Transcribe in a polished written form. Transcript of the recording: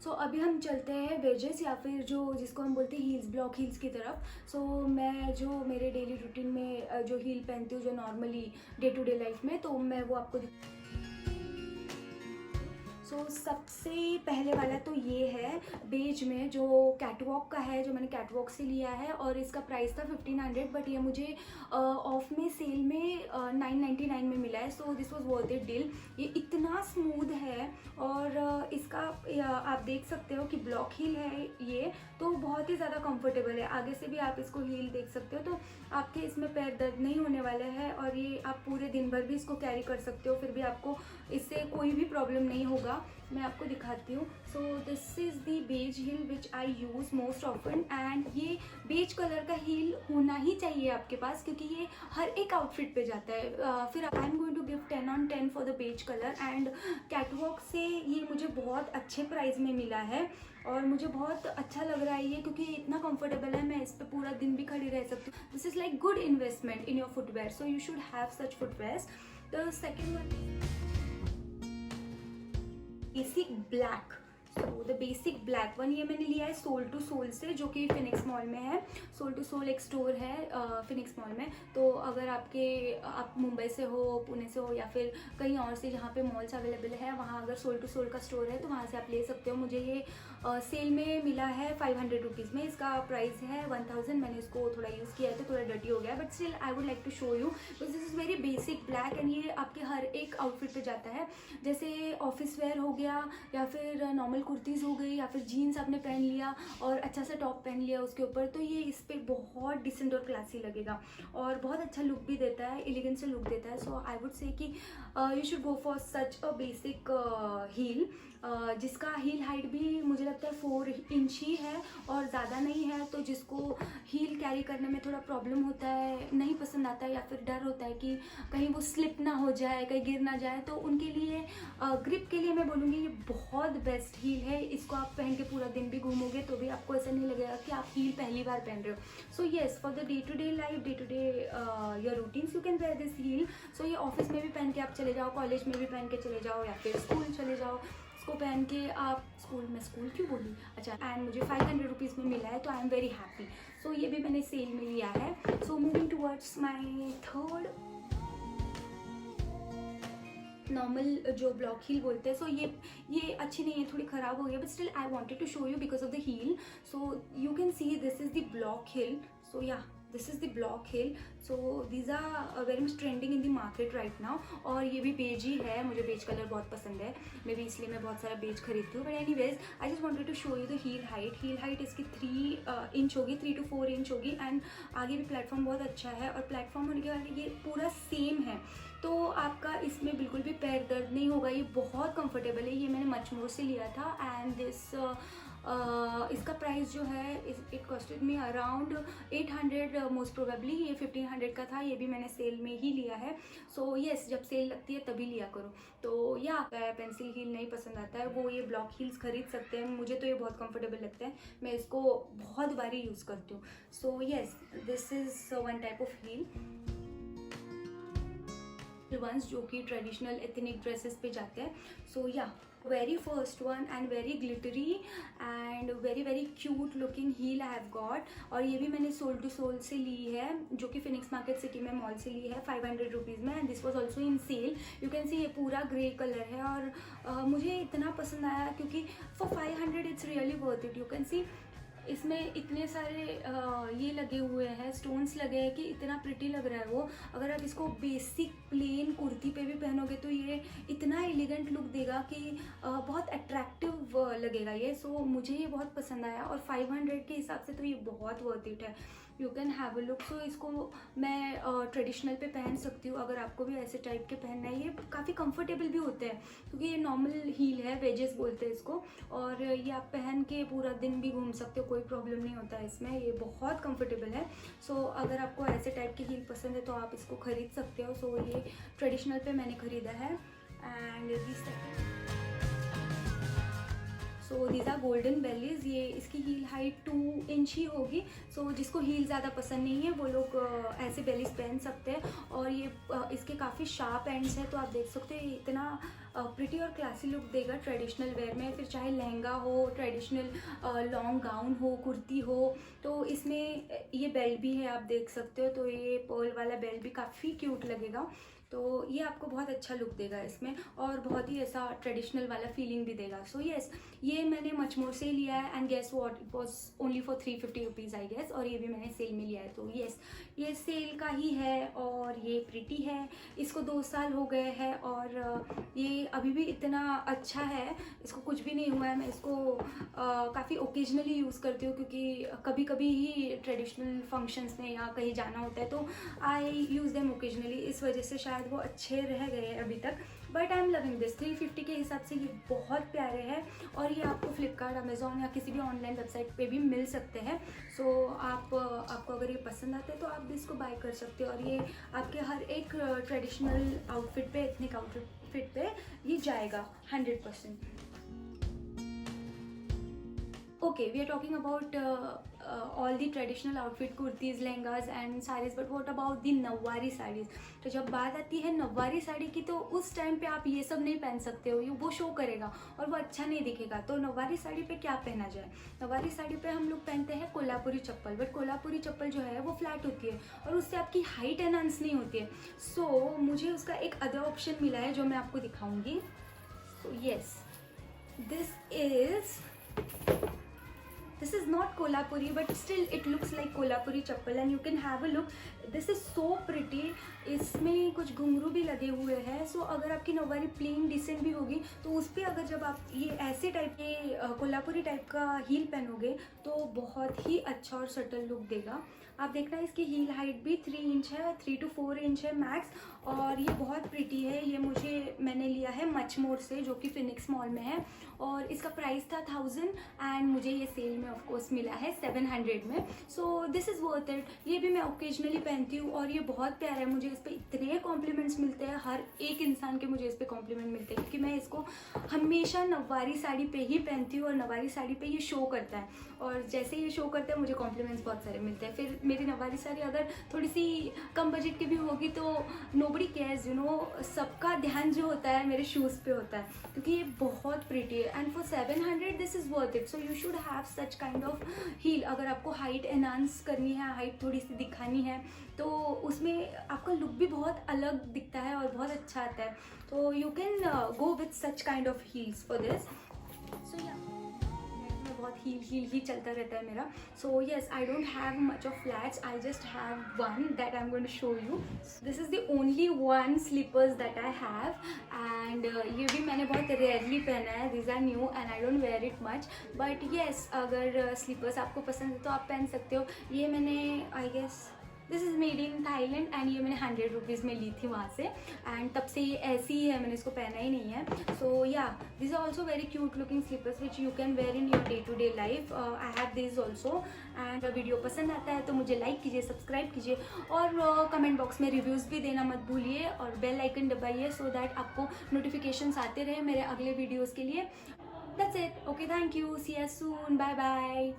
सो अभी हम चलते हैं वेजेस या फिर जो जिसको हम बोलते हैं हील्स, ब्लॉक हील्स की तरफ। सो मैं जो मेरे डेली रूटीन में जो हील पहनती हूँ जो normally day to day life में, तो मैं वो आपको सबसे पहले वाला तो ये है बेज में, जो कैटवॉक का है, जो मैंने कैटवॉक से लिया है और इसका प्राइस था 1500, बट ये मुझे ऑफ में सेल में 999 में मिला है। So this was worth it deal. ये इतना स्मूथ है और इसका आप देख सकते हो कि ब्लॉक हील है ये, तो बहुत ही ज़्यादा कंफर्टेबल है। आगे से भी आप इसको हील देख सकते हो, तो आपके इसमें पैर दर्द नहीं होने वाले हैं और ये आप पूरे दिन भर भी इसको कैरी कर सकते हो, फिर भी आपको इससे कोई भी प्रॉब्लम नहीं होगा। मैं आपको दिखाती हूँ। So this is the beige heel which I use most often, and ये बेज कलर का हील होना ही चाहिए आपके पास, क्योंकि ये हर एक आउटफिट पे जाता है। फिर I am going to give 10 on 10 for the beige colour, and catwalk से ये मुझे बहुत अच्छे प्राइस में मिला है और मुझे बहुत अच्छा लग रहा है ये, क्योंकि ये इतना कंफर्टेबल है, मैं इस पर पूरा दिन भी खड़ी रह सकती हूँ। This is like good investment in your footwear, so you should have such footwears. The second one basic black. So the basic black one, ये मैंने लिया है सोल टू सोल से, जो कि फिनिक्स मॉल में है। सोल टू सोल एक स्टोर है फिनिक्स मॉल में, तो अगर आप मुंबई से हो, पुणे से हो या फिर कहीं और से जहाँ पे मॉल्स अवेलेबल है, वहाँ अगर सोल टू सोल का स्टोर है तो वहाँ से आप ले सकते हो। मुझे ये सेल में मिला है 500 रुपीज़ में। इसका प्राइस है 1000। मैंने इसको थोड़ा यूज़ किया है तो थोड़ा डर्टी हो गया, but still I would like to show you because this is very basic black, and ये आपके हर एक आउटफिट पे जाता है। जैसे ऑफिस वेयर हो गया, या फिर नॉर्मल कुर्तीज़ हो गई, या फिर जीन्स आपने पहन लिया और अच्छा सा टॉप पहन लिया उसके ऊपर, तो ये इस पर बहुत डिसेंट और क्लासी लगेगा और बहुत अच्छा लुक भी देता है, एलिगेंट से लुक देता है। सो आई वुड से कि you should go for such a basic heel, जिसका हील हाइट भी मुझे लगता है 4 इंच ही है और ज़्यादा नहीं है। तो जिसको हील कैरी करने में थोड़ा प्रॉब्लम होता है, नहीं पसंद आता है, या फिर डर होता है कि कहीं वो स्लिप ना हो जाए, कहीं गिर ना जाए, तो उनके लिए ग्रिप के लिए मैं बोलूँगी ये बहुत बेस्ट हील है। इसको आप पहन के पूरा दिन भी घूमोगे तो भी आपको ऐसा नहीं लगेगा कि आप हील पहली बार पहन रहे हो। So yes, for the day to day life, day to day your routines, you can wear this heel. So ये ऑफिस में भी पहन के आप चले जाओ, कॉलेज में भी पहन के चले जाओ, या फिर स्कूल चले जाओ, इसको पहन के आप स्कूल क्यों बोली, अच्छा। एंड मुझे 500 रुपीज़ में मिला है, तो आई एम वेरी हैप्पी। सो ये भी मैंने सेल में लिया है। So moving towards my third normal जो ब्लॉक हील बोलते हैं। सो ये अच्छी नहीं है, थोड़ी ख़राब हो गई, but still I wanted to show you because of the heel. So you can see this is the block heel. So या this is the block heel. So these are very much trending in the market right now, और ये भी beige ही है। मुझे beige colour बहुत पसंद है, may be इसलिए मैं बहुत सारा बेज खरीदती हूँ। But anyways, I just wanted to show you the heel height. Heel height इसकी 3 इंच होगी, 3 to 4 इंच होगी, एंड आगे भी प्लेटफॉर्म बहुत अच्छा है, और प्लेटफॉर्म होने के बाद ये पूरा सेम है, तो आपका इसमें बिल्कुल भी पैर दर्द नहीं होगा। ये बहुत कंफर्टेबल है। ये मैंने मचमोर से लिया था, एंड इसका प्राइस जो है, it costed me around 800 most probably. ये 1500 का था, ये भी मैंने सेल में ही लिया है। सो येस, जब सेल लगती है तभी लिया करो। तो या पेंसिल हील नहीं पसंद आता है, वो ये ब्लॉक हील्स खरीद सकते हैं। मुझे तो ये बहुत कंफर्टेबल लगता है, मैं इसको बहुत बारी यूज़ करती हूँ। So yes, this is one type of heel ones जो कि ट्रेडिशनल एथनिक ड्रेसेस पे जाते हैं। So ya very first one, and very glittery and very very cute looking heel I have got, और ये भी मैंने सोल टू सोल से ली है, जो कि फिनिक्स मार्केट सिटी में मॉल से ली है 500 रुपीज़ में, and this was also in sale. You can see ये पूरा ग्रे कलर है, और मुझे इतना पसंद आया क्योंकि for 500 it's really worth it. You can सी इसमें इतने सारे ये लगे हुए हैं, स्टोन्स लगे हैं, कि इतना प्रिटी लग रहा है वो। अगर आप इसको बेसिक प्लेन कुर्ती पे भी पहनोगे तो ये इतना एलिगेंट लुक देगा कि बहुत अट्रैक्टिव लगेगा ये। सो मुझे ये बहुत पसंद आया, और 500 के हिसाब से तो ये बहुत वर्थ इट है। You can have a look. So इसको मैं ट्रेडिशनल पे पहन सकती हूँ, अगर आपको भी ऐसे टाइप के पहनना है। ये काफ़ी कंफर्टेबल भी होते हैं, क्योंकि ये नॉर्मल हील है, वेजेस बोलते हैं इसको, और ये आप पहन के पूरा दिन भी घूम सकते हो, कोई प्रॉब्लम नहीं होता है इसमें। ये बहुत कंफर्टेबल है। सो अगर आपको ऐसे टाइप की हील पसंद है तो आप इसको खरीद सकते हो। सो ये ट्रेडिशनल पे मैंने खरीदा है, and this these are golden bellies. ये इसकी हील हाइट 2 इंच ही होगी। सो जिसको हील ज़्यादा पसंद नहीं है वो लोग ऐसे बेलीज पहन सकते हैं। और ये इसके काफ़ी शार्प एंड्स हैं, तो आप देख सकते हैं इतना प्रिटी और क्लासी लुक देगा ट्रेडिशनल वेयर में। फिर चाहे लहंगा हो, ट्रेडिशनल लॉन्ग गाउन हो, कुर्ती हो, तो इसमें ये बेल्ट भी है आप देख सकते हो। तो ये पर्ल वाला बेल्ट भी काफ़ी क्यूट लगेगा। तो ये आपको बहुत अच्छा लुक देगा इसमें, और बहुत ही ऐसा ट्रेडिशनल वाला फीलिंग भी देगा। सो येस, ये मैंने मचमोर से लिया है and guess what, it was only for 350 rupees I guess. और ये भी मैंने सेल में लिया है। तो येस, ये सेल का ही है और ये प्रिटी है। इसको 2 साल हो गए हैं और ये अभी भी इतना अच्छा है, इसको कुछ भी नहीं हुआ है। मैं इसको काफ़ी ओकेजनली यूज़ करती हूँ, क्योंकि कभी कभी ही ट्रेडिशनल फंक्शंस में या कहीं जाना होता है, तो आई यूज़ देम ओकेजनली। इस वजह से शायद वो अच्छे रह गए हैं अभी तक, but I am loving this. 350 के हिसाब से ये बहुत प्यारे हैं, और ये आपको फ्लिपकार्ट, अमेजोन या किसी भी ऑनलाइन वेबसाइट पे भी मिल सकते हैं। सो आपको अगर ये पसंद आते हैं तो आप भी इसको बाय कर सकते हो। और ये आपके हर एक ट्रेडिशनल आउटफिट पे, एथनिक आउटफिट पे ये जाएगा 100%। Okay, we are talking about all the traditional outfit, kurtis, lehengas and sarees, but what about the नववारी saris? तो जब बात आती है नववारी साड़ी की, तो उस टाइम पे आप ये सब नहीं पहन सकते हो, ये वो शो करेगा और वो अच्छा नहीं दिखेगा। तो नववारी साड़ी पे क्या पहना जाए? नववारी साड़ी पे हम लोग पहनते हैं कोल्हापुरी चप्पल, बट कोल्हापुरी चप्पल जो है वो फ्लैट होती है और उससे आपकी हाइट एनहांस नहीं होती है। सो मुझे उसका एक अदर ऑप्शन मिला है जो मैं आपको दिखाऊंगी। So yes, this is not Kolhapuri, but still it looks like Kolhapuri chappal and you can have a look. This is so pretty. इसमें कुछ घुंघरू भी लगे हुए हैं। सो अगर आपकी नववारी प्लेन डिसेंट भी होगी, तो उस पर अगर जब आप ये ऐसे टाइप के कोल्हापुरी टाइप का हील पहनोगे तो बहुत ही अच्छा और सटल लुक देगा। आप देखना, इसकी हील हाइट भी 3 इंच है, 3 to 4 इंच है मैक्स, और ये बहुत प्रिटी है। ये मैंने लिया है मचमोर से, जो कि फिनिक्स मॉल में है, और इसका प्राइस था 1000 एंड मुझे ये सेल में ऑफ कोर्स मिला है 700 में। सो दिस इज़ वर्थ इट। ये भी मैं ओकेजनली पहनती हूँ और ये बहुत प्यारा है। मुझे इस पर इतने कॉम्प्लीमेंट्स मिलते हैं, हर एक इंसान के मुझे इस पर कॉम्प्लीमेंट मिलते हैं, क्योंकि मैं इसको हमेशा नववारी साड़ी पे ही पहनती हूँ और नववारी साड़ी पे ये शो करता है, और जैसे ये शो करता है मुझे कॉम्प्लीमेंट्स बहुत सारे मिलते हैं। फिर मेरी नववारी साड़ी अगर थोड़ी सी कम बजट की भी होगी तो नोबडी केयर्स, यू नो, सबका ध्यान जो होता है मेरे शूज़ पे होता है, क्योंकि ये बहुत प्रिटी है and for 700 this is worth it. So you should have such kind of heel. अगर आपको हाइट एनहांस करनी है, हाइट थोड़ी सी दिखानी है, तो उसमें आपका लुक भी बहुत अलग दिखता है और बहुत अच्छा आता है। तो you can go with such kind of heels for this. So yeah बहुत हील ही चलता रहता है मेरा। So yes, I don't have much of flats, I just have one that I am going to show you. This is the only one slippers that I have, and ये भी मैंने बहुत रेयरली पहना है। This are new and I don't wear it much, but yes, अगर slippers आपको पसंद है तो आप पहन सकते हो। ये मैंने I guess this is made in Thailand and ये मैंने 100 रुपीज़ में ली थी वहाँ से, एंड तब से ये ऐसी ही है, मैंने इसको पहना ही नहीं है। सो या, this are also very cute looking slippers which you can wear in your day to day life. I have this also. And video पसंद आता है तो मुझे लाइक कीजिए, सब्सक्राइब कीजिए, और कमेंट बॉक्स में रिव्यूज़ भी देना मत भूलिए, और बेल आइकन दबाइए सो दैट आपको नोटिफिकेशंस आते रहे मेरे अगले वीडियोज़ के लिए। That's it. Okay, thank you, see you soon, bye bye.